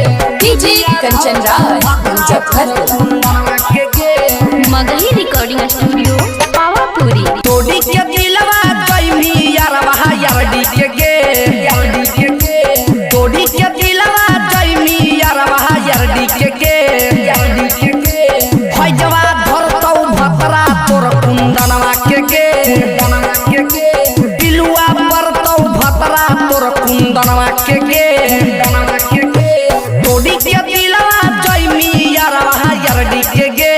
Kanchan Raj Muzaffarpur Magahi recording studio Pawapuri. तोड़ी के दिलवा गईमी यारवा यारडी के तोड़ी के दिलवा गईमी यारवा यारडी के होय जवा धरतौ भतरा तोर कुंदनवा के पिलुआ परतौ भतरा तोर कुंदनवा के तोड़ी के दिलवा गईमी यारवा यारडी के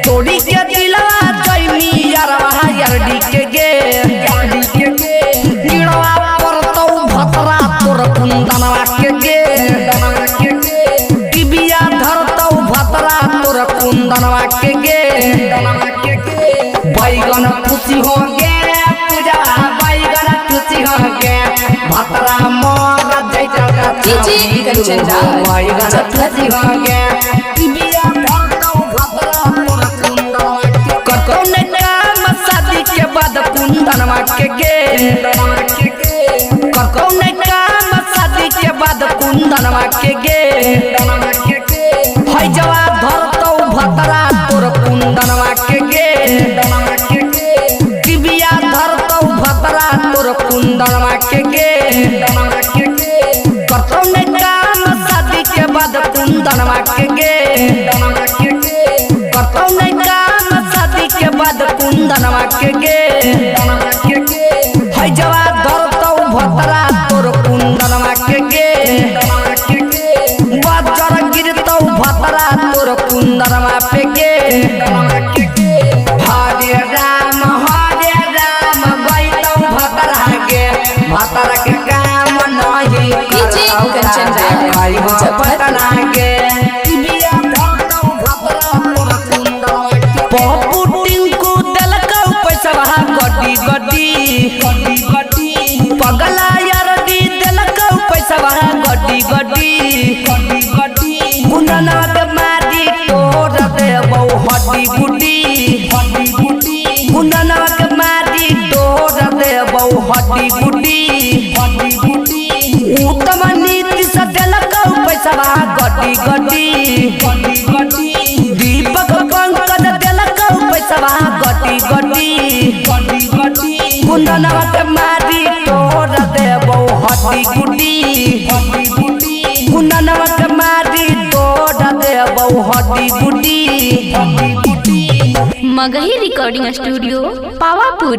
तोड़ी के दिलवा गईमी यारवा यारडी के गिड़वा परतौ भतरा तोर कुंदनवा के टिबिया धरतौ भतरा तोर कुंदनवा के बैगन खुशी हो गे पूजा बैगन खुशी हो गे भतरा मोर जैता कंचन राज बैगन खुशी हो गे टिबिया धरतौ भतरा तोर कुंदनवा के कौन काम शादी के बाद कुंदनवा के कौन काम शादी के बाद कुंदनवा के होय जवा धरतौ भतरा तोर कुंदनवा के टिबिया धरतौ भतरा तोर कुंदनवा के कौन काम शादी के बाद कुंदनवा के कौन काम शादी के बाद कुंदनवा के होय जवा धरतौ भतरा तोर कुंदनवा के बजर गिरतौ भतरा तोर कुंदनवा पे हरे राम गईतौ भतरा के भतरा के काम नहीं कंचन राज मुजफ्फरपुर पप्पू टिंकू देलकौ पैसा गड्डी पगला यारडी देलकौ पैसा गड्डी कुंदनवा के मारी तोड़ देबौ हड्डी गुड्डी कुंदनवा के मारी तोड़ देबौ हड्डी गुड्डी उत्तम नीति से देलकौ पैसा गड्डी दीपक पंकज देलकौ पैसा गड्डी कुंदनवा के मारी तोड़ देबौ हड्डी गुड्डी कुंदनवा के मारी तोड़ देबौ हड्डी गुड्डी। Magahi recording studio Pawapuri.